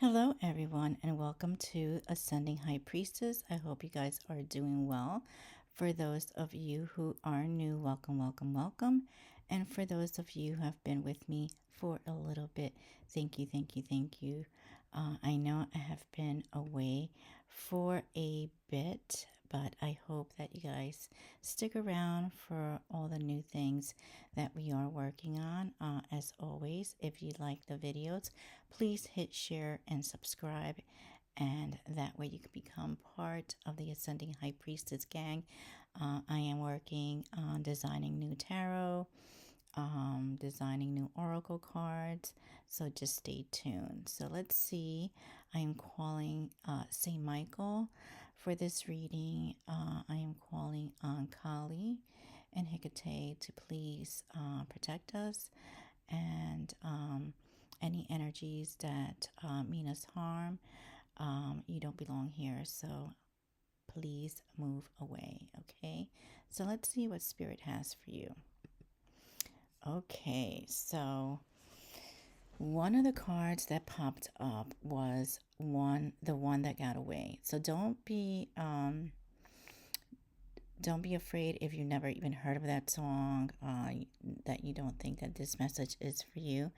Hello, everyone, and welcome to Ascending High Priestess. I hope you guys are doing well. For those of you who are new, welcome, welcome, welcome. And for those of you who have been with me for a little bit, thank you, thank you, thank you. I know I have been away for a bit, but I hope that you guys stick around for all the new things that we are working on. As always, if you like the videos, please hit share and subscribe, and that way you can become part of the Ascending High Priestess gang. I am working on designing new tarot, designing new oracle cards, so just stay tuned. So let's see. I am calling Saint Michael for this reading. I am calling on Kali and Hecate to please protect us, and any energies that mean us harm. You don't belong here, so please move away, okay? So let's see what Spirit has for you. Okay, so one of the cards that popped up was the one that got away. So don't be afraid if you never even heard of that song, that you don't think that this message is for you.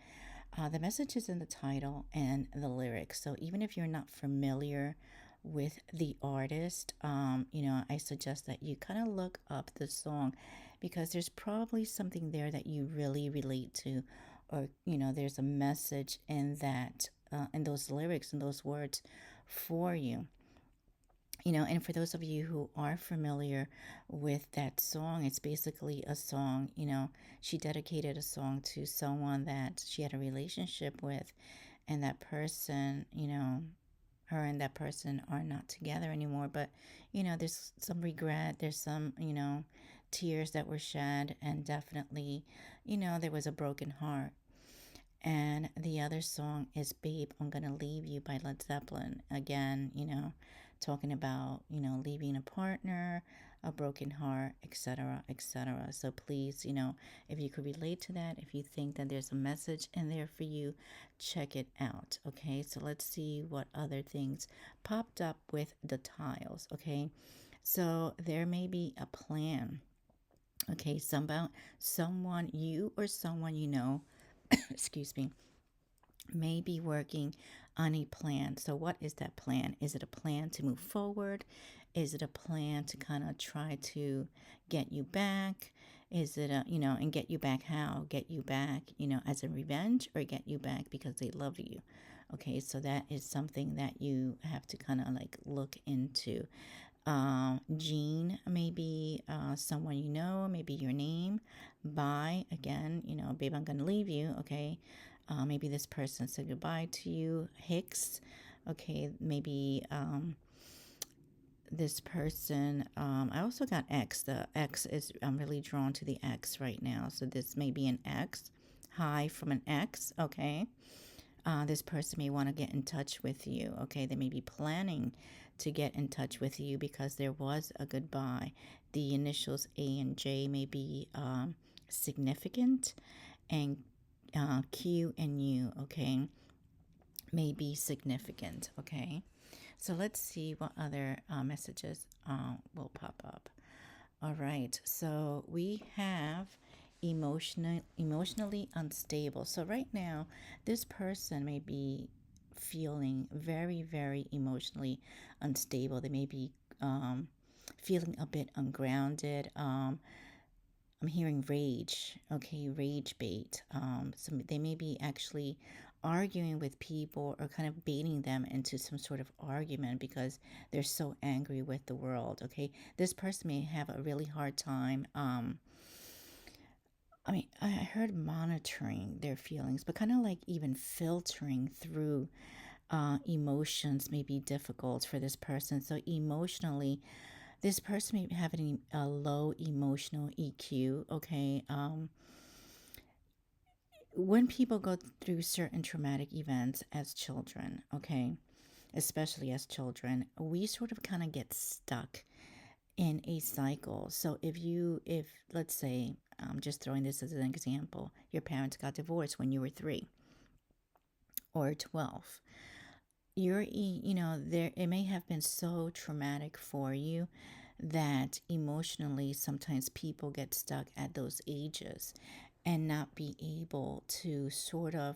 The message is in the title and the lyrics. So even if you're not familiar with the artist, I suggest that you kind of look up the song, because there's probably something there that you really relate to, or there's a message in that, in those lyrics and those words for you. And for those of you who are familiar with that song, it's basically a song, she dedicated a song to someone that she had a relationship with, and that person, her and that person are not together anymore. But, there's some regret, there's some, tears that were shed, and definitely, there was a broken heart. And the other song is Babe, I'm Gonna Leave You by Led Zeppelin. Again, talking about, leaving a partner, a broken heart, etc., etc. So please, if you could relate to that, if you think that there's a message in there for you, check it out. Okay, so let's see what other things popped up with the tiles. Okay, so there may be a plan. Okay, someone you or someone excuse me, may be working on a plan. So what is that plan? Is it a plan to move forward? Is it a plan to kind of try to get you back? Is it and get you back how? Get you back, as a revenge, or get you back because they love you? Okay, so that is something that you have to kind of like look into. Jean, maybe someone maybe your name. Bye, again, babe, I'm gonna leave you, okay? Maybe this person said goodbye to you. Hicks, okay, maybe this person, I also got X. The X is, I'm really drawn to the X right now, so this may be an X. Hi from an X, okay? This person may want to get in touch with you, okay? They may be planning to get in touch with you because there was a goodbye. The initials A and J may be significant, and Q and U, okay, may be significant, okay? So let's see what other messages will pop up. All right, so we have emotionally unstable. So right now, this person may be feeling very, very emotionally unstable. They may be feeling a bit ungrounded. I'm hearing rage, okay, rage bait. So they may be actually arguing with people, or kind of baiting them into some sort of argument because they're so angry with the world, okay? This person may have a really hard time. I heard monitoring their feelings, but kind of like even filtering through emotions may be difficult for this person. So emotionally, this person may be having a low emotional EQ, okay? When people go through certain traumatic events as children, okay, especially as children, we sort of kind of get stuck in a cycle. So if let's say, I'm just throwing this as an example, your parents got divorced when you were 3 or 12. there, it may have been so traumatic for you that emotionally sometimes people get stuck at those ages and not be able to sort of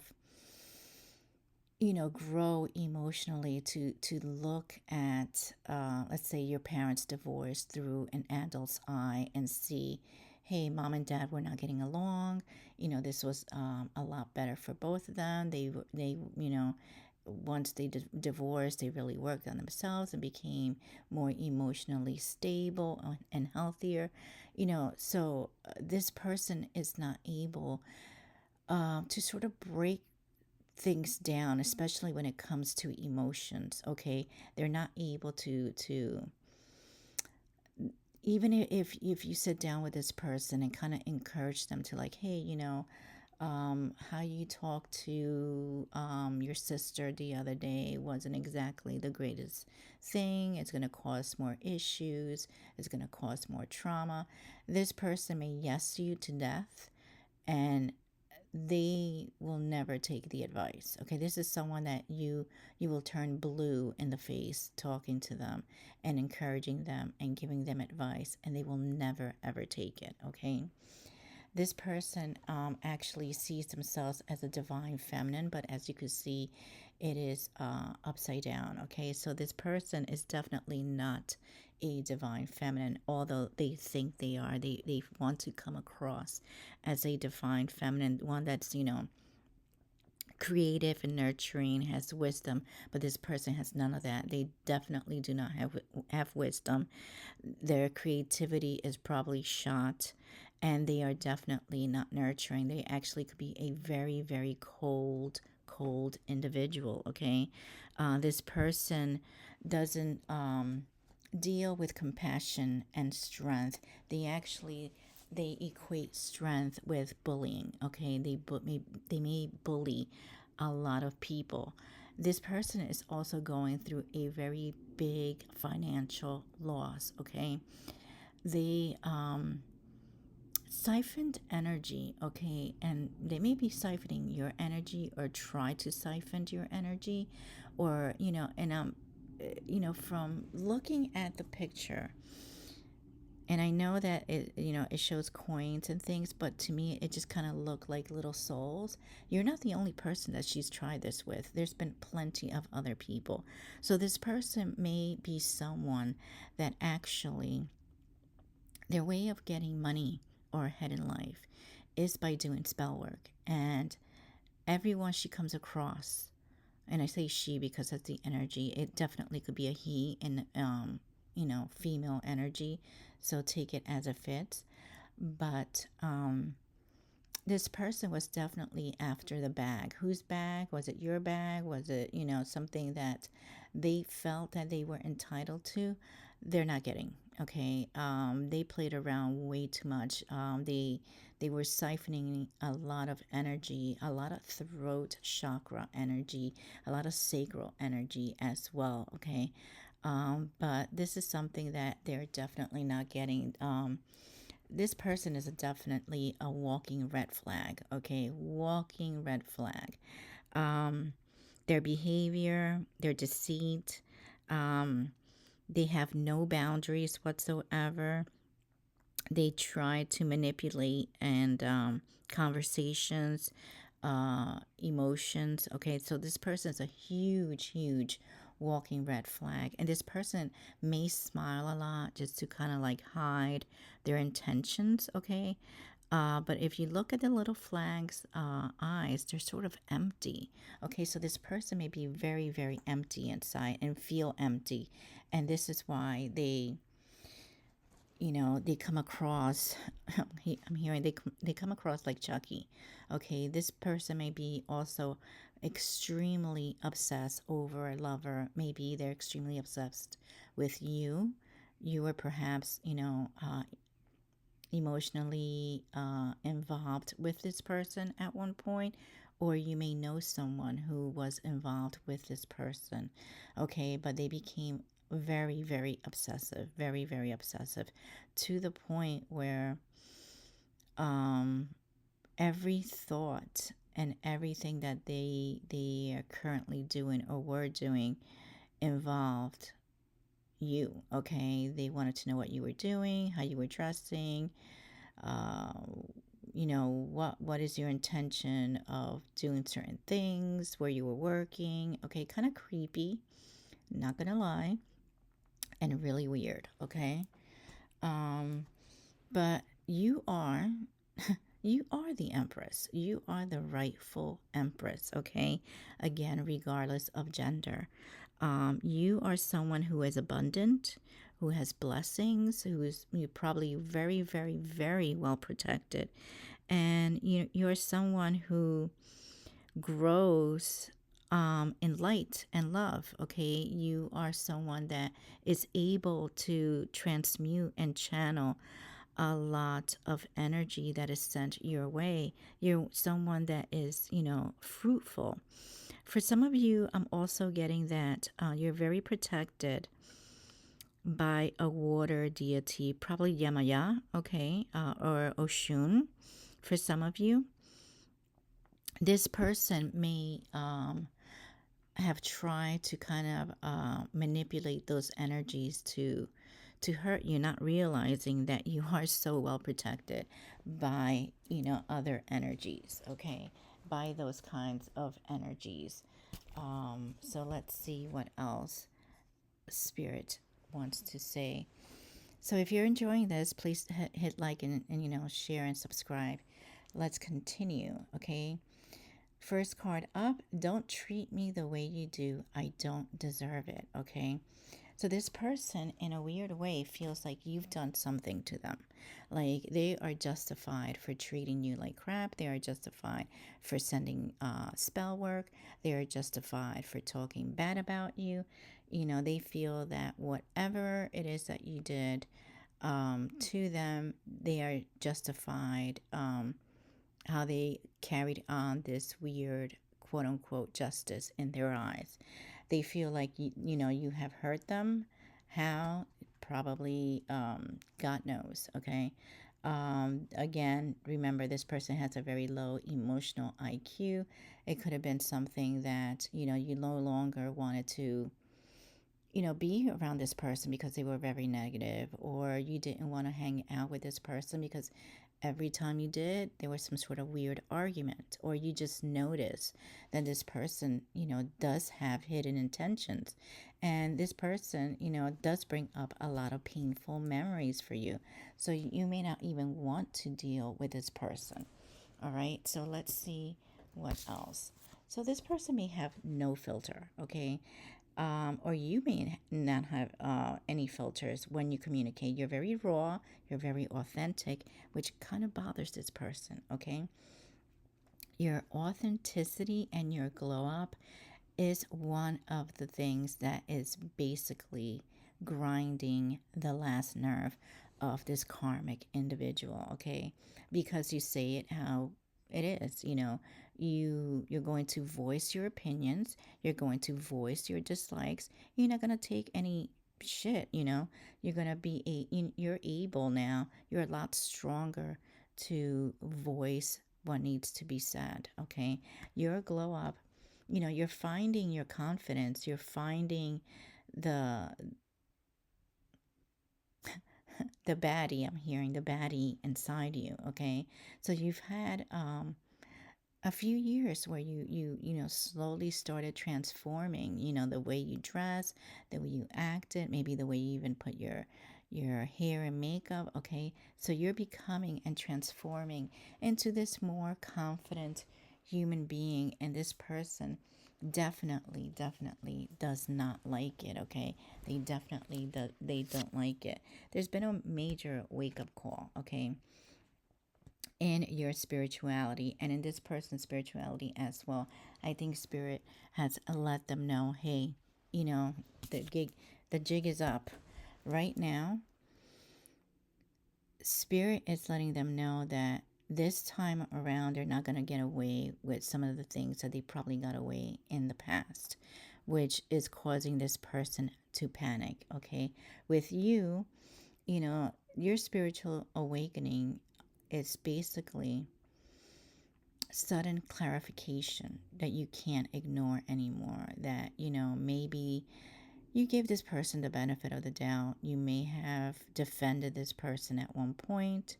grow emotionally to look at, let's say, your parents divorced through an adult's eye and see, hey, mom and dad were not getting along. This was a lot better for both of them. Once they divorced, they really worked on themselves and became more emotionally stable and healthier. So this person is not able to sort of break things down, especially when it comes to emotions. Okay, they're not able to even if you sit down with this person and kind of encourage them to, like, hey, how you talked to your sister the other day wasn't exactly the greatest thing. It's going to cause more issues. It's going to cause more trauma. This person may yes you to death, and they will never take the advice. Okay, this is someone that you will turn blue in the face talking to them and encouraging them and giving them advice, and they will never ever take it. Okay, this person actually sees themselves as a divine feminine, but as you can see, it is upside down. Okay, so this person is definitely not a divine feminine, although they think they are. They want to come across as a divine feminine, one that's, creative and nurturing, has wisdom, but this person has none of that. They definitely do not have wisdom. Their creativity is probably shot, and they are definitely not nurturing. They actually could be a very, very cold individual. Okay, this person doesn't deal with compassion and strength. They equate strength with bullying. Okay, they may bully a lot of people. This person is also going through a very big financial loss. Okay, they siphoned energy. Okay, and they may be siphoning your energy or try to siphon your energy, or from looking at the picture, and I know that it shows coins and things, but to me it just kind of looked like little souls. You're not the only person that she's tried this with. There's been plenty of other people. So this person may be someone that actually, their way of getting money or ahead in life is by doing spell work. And everyone she comes across, and I say she because that's the energy. It definitely could be a he and female energy. So take it as it fits. But this person was definitely after the bag. Whose bag? Was it your bag? Was it, something that they felt that they were entitled to? They're not getting. Okay. They played around way too much. They were siphoning a lot of energy, a lot of throat chakra energy, a lot of sacral energy as well. Okay. But this is something that they're definitely not getting. This person is definitely a walking red flag. Okay, walking red flag. Um, their behavior, their deceit, um, they have no boundaries whatsoever. They try to manipulate and conversations, emotions. Okay, so this person is a huge walking red flag, and this person may smile a lot just to kind of like hide their intentions. Okay, but if you look at the little flag's eyes, they're sort of empty. Okay, so this person may be very empty inside and feel empty, and this is why they come across, I'm hearing they come across like Chucky. Okay, this person may be also extremely obsessed over a lover. Maybe they're extremely obsessed with you. You were perhaps, emotionally involved with this person at one point, or you may know someone who was involved with this person. Okay, but they became very obsessive, very obsessive, to the point where um every thought and everything that they are currently doing or were doing involved you. Okay, they wanted to know what you were doing, how you were dressing, uh, what is your intention of doing certain things, where you were working. Okay, kind of creepy, not gonna lie, and really weird. Okay, um, but you are you are the empress. You are the rightful empress, okay? Again, regardless of gender. You are someone who is abundant, who has blessings, who is you probably very, very, very well protected. And you're someone who grows in light and love, okay? You are someone that is able to transmute and channel a lot of energy that is sent your way. You're someone that is, fruitful. For some of you, I'm also getting that you're very protected by a water deity, probably Yamaya, okay, or Oshun. For some of you, this person may have tried to kind of manipulate those energies to hurt you, not realizing that you are so well protected by other energies, okay, by those kinds of energies. So let's see what else spirit wants to say. So if you're enjoying this, please hit like and share and subscribe. Let's continue, okay? First card up, don't treat me the way you do. I don't deserve it, okay? So this person, in a weird way, feels like you've done something to them. Like they are justified for treating you like crap. They are justified for sending spell work. They are justified for talking bad about you. They feel that whatever it is that you did to them, they are justified. How they carried on this weird quote unquote justice in their eyes. They feel like you have hurt them. How? Probably God knows, okay? Again, remember this person has a very low emotional IQ. It could have been something that you no longer wanted to be around this person because they were very negative, or you didn't want to hang out with this person because every time you did, there was some sort of weird argument, or you just notice that this person, does have hidden intentions. And this person, does bring up a lot of painful memories for you. So you may not even want to deal with this person. All right, so let's see what else. So this person may have no filter, okay? Or you may not have any filters when you communicate. You're very raw, you're very authentic, which kind of bothers this person, okay? Your authenticity and your glow up is one of the things that is basically grinding the last nerve of this karmic individual, okay? Because you say it how it is, you're going to voice your opinions, you're going to voice your dislikes. You're not going to take any shit, You're going to be you're able now. You're a lot stronger to voice what needs to be said, okay? Your glow up, you're finding your confidence, you're finding the the baddie. I'm hearing the baddie inside you, okay? So you've had a few years where you slowly started transforming, the way you dress, the way you acted, maybe the way you even put your hair and makeup, okay? So you're becoming and transforming into this more confident human being, and this person definitely does not like it, okay? They definitely they don't like it. There's been a major wake up call, okay, in your spirituality and in this person's spirituality as well. I think spirit has let them know, hey, you know, the jig is up. Right now, spirit is letting them know that this time around they're not going to get away with some of the things that they probably got away in the past, which is causing this person to panic, okay? With you, your spiritual awakening is basically sudden clarification that you can't ignore anymore. That, maybe you gave this person the benefit of the doubt. You may have defended this person at one point.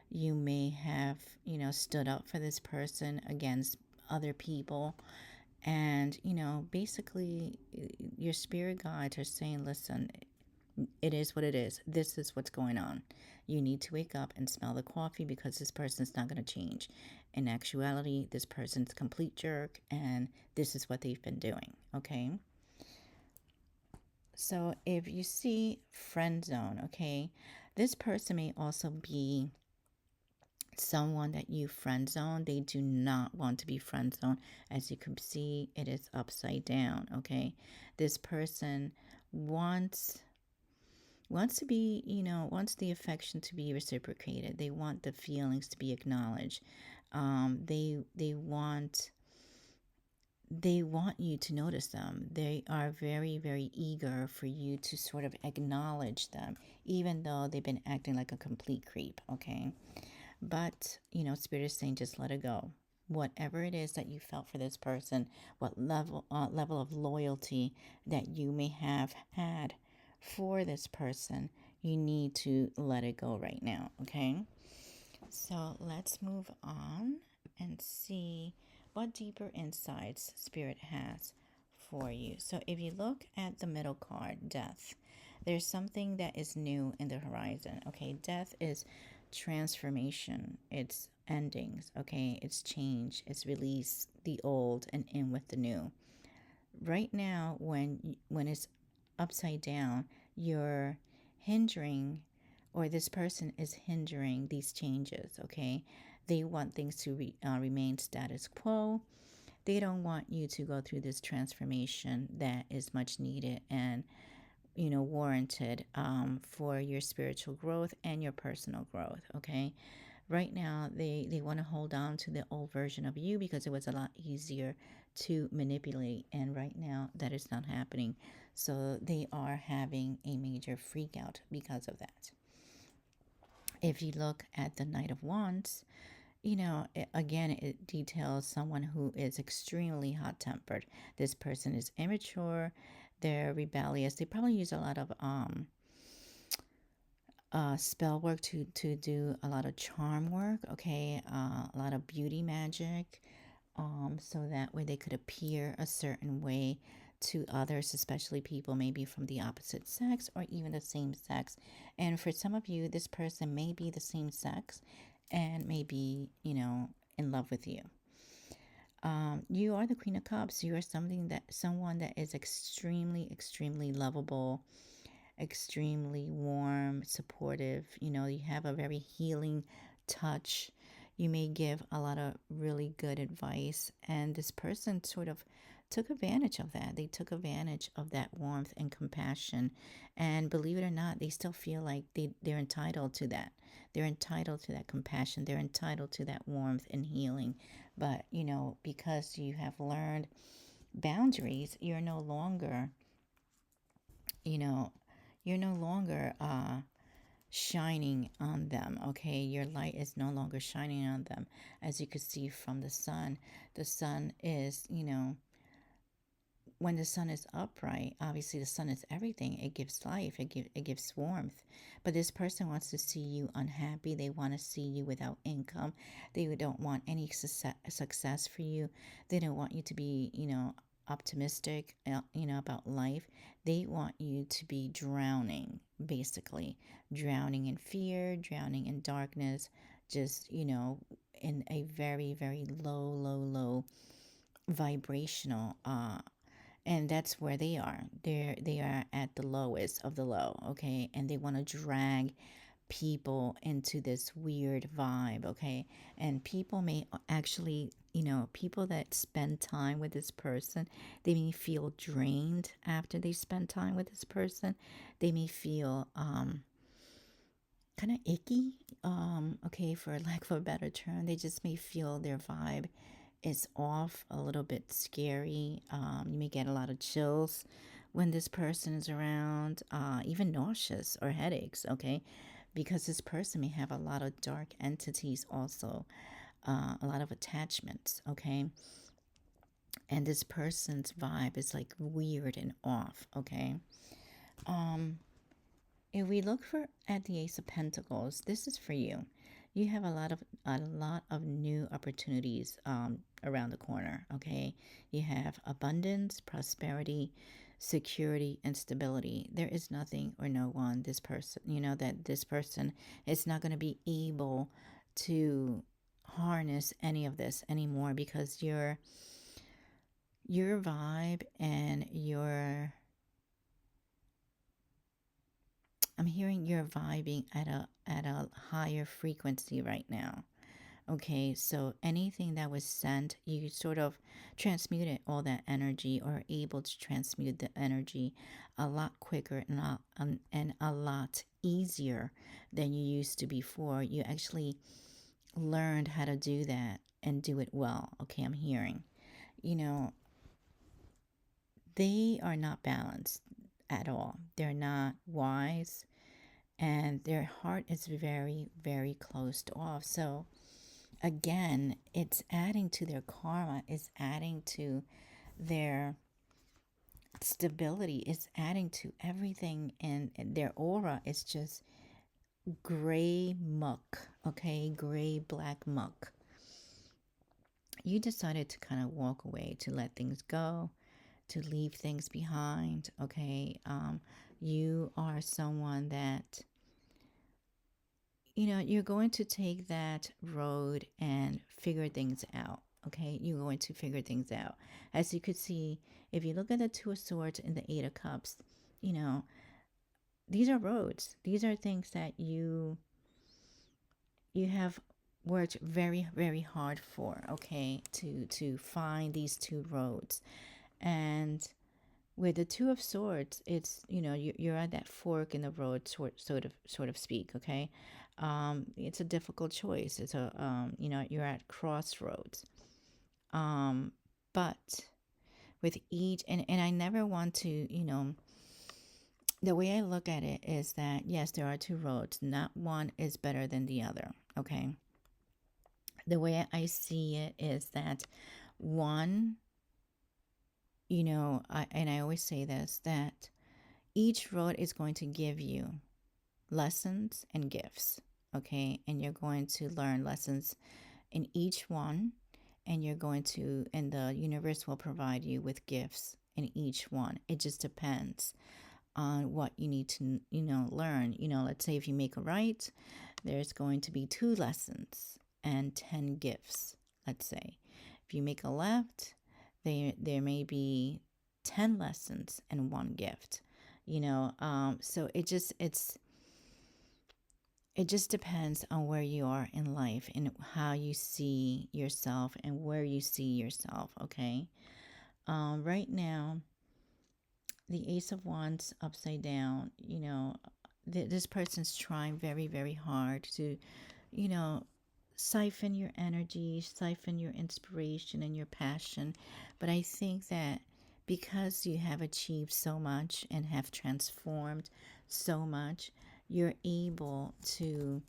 You may have, stood up for this person against other people. And, basically, your spirit guides are saying, listen, it is what it is. This is what's going on. You need to wake up and smell the coffee because this person's not going to change. In actuality, this person's a complete jerk and this is what they've been doing. Okay. So if you see friend zone, okay, this person may also be someone that you friend zone. They do not want to be friend zone. As you can see, it is upside down. Okay. This person wants to be, wants the affection to be reciprocated. They want the feelings to be acknowledged. They want you to notice them. They are very, very eager for you to sort of acknowledge them, even though they've been acting like a complete creep. Okay, but Spirit is saying just let it go. Whatever it is that you felt for this person, what level of loyalty that you may have had for this person, you need to let it go right now. Okay, so let's move on and see what deeper insights Spirit has for you. So if you look at the middle card, death, there's something that is new in the horizon. Okay, death is transformation, it's endings. Okay, it's change, it's release the old and in with the new. Right now, when it's upside down, you're hindering, or this person is hindering these changes. Okay, they want things to remain status quo. They don't want you to go through this transformation that is much needed and warranted for your spiritual growth and your personal growth. Okay, right now they want to hold on to the old version of you because it was a lot easier to manipulate, and right now that is not happening. So they are having a major freak out because of that. If you look at the Knight of Wands, again, it details someone who is extremely hot tempered. This person is immature, they're rebellious, they probably use a lot of spell work to do a lot of charm work. Okay, a lot of beauty magic, so that way they could appear a certain way to others, especially people maybe from the opposite sex or even the same sex. And for some of you, this person may be the same sex and may be, in love with you. You are the Queen of Cups. You are someone that is extremely, extremely lovable, extremely warm, supportive. You have a very healing touch. You may give a lot of really good advice, and this person sort of took advantage of that. They took advantage of that warmth and compassion. And believe it or not, they still feel like they're entitled to that. They're entitled to that compassion. They're entitled to that warmth and healing. But, because you have learned boundaries, you know, you're no longer shining on them. Okay, your light is no longer shining on them. As you could see from the sun is, when the sun is upright, obviously the sun is everything. It gives life, it gives warmth. But this person wants to see you unhappy. They want to see you without income. They don't want any success for you. They don't want you to be, optimistic, about life. They want you to be drowning, basically, drowning in fear, drowning in darkness, just, in a very, very low, low, low vibrational and that's where they are. They are at the lowest of the low. Okay, and they want to drag people into this weird vibe. Okay, and people may actually, people that spend time with this person, they may feel drained after they spend time with this person. They may feel kind of icky. Okay, for lack of a better term, they just may feel their vibe is off, a little bit scary. You may get a lot of chills when this person is around, even nauseous or headaches. Okay, because this person may have a lot of dark entities also a lot of attachments, okay? And this person's vibe is like weird and off, okay? Um, if we look for at the Ace of Pentacles, this is for you. You have a lot of new opportunities around the corner. Okay, you have abundance, prosperity, security, and stability. There is nothing or no one this person, that this person is not going to be able to harness any of this anymore because your vibe and your I'm hearing you're vibing at a higher frequency right now. Okay, so anything that was sent, you sort of transmuted all that energy or able to transmute the energy a lot quicker and a lot easier than you used to before. You actually learned how to do that and do it well. Okay, I'm hearing. You know, they are not balanced at all. They're not wise and their heart is very, very closed off. So, again, it's adding to their karma, it's adding to their stability, it's adding to everything, and their aura is just gray muck, okay? Gray black muck. You decided to kind of walk away, to let things go, to leave things behind, okay? You are someone that you're going to take that road and figure things out. Okay, you're going to figure things out. As you could see, if you look at the Two of Swords and the Eight of Cups, you know these are roads. These are things that you have worked very, very hard for. Okay, to find these two roads, and with the Two of Swords, it's you're at that fork in the road, sort of speak. Okay, it's a difficult choice. It's a you're at crossroads. Um, but with each and I never want to the way I look at it is that yes, there are two roads. Not one is better than the other. Okay, the way I see it is that one, I always say this that each road is going to give you lessons and gifts, okay? And you're going to learn lessons in each one, and and the universe will provide you with gifts in each one. It just depends on what you need to, learn. Let's say if you make a right, there's going to be 2 lessons and 10 gifts, let's say. If you make a left, there may be 10 lessons and 1 gift. So it just depends on where you are in life and how you see yourself and where you see yourself. Okay, right now the Ace of Wands upside down. This person's trying very, very hard to you know siphon your energy, siphon your inspiration and your passion. But I think that because you have achieved so much and have transformed so much, you're able to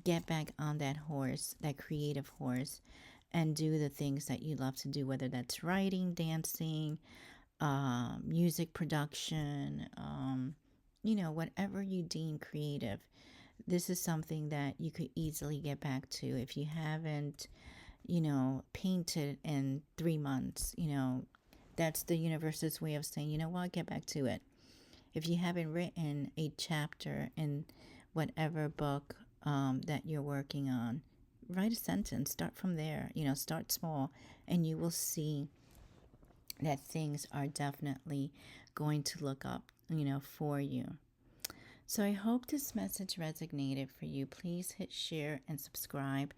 get back on that horse, that creative horse, and do the things that you love to do, whether that's writing, dancing, music production, whatever you deem creative. This is something that you could easily get back to if you haven't, painted in 3 months. That's the universe's way of saying, you know what, get back to it. If you haven't written a chapter in whatever book that you're working on, write a sentence, start from there, start small, and you will see that things are definitely going to look up, for you. So I hope this message resonated for you. Please hit share and subscribe.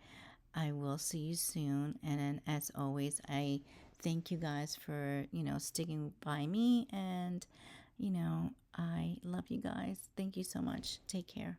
I will see you soon. And then, as always, I thank you guys for, sticking by me. And, I love you guys. Thank you so much. Take care.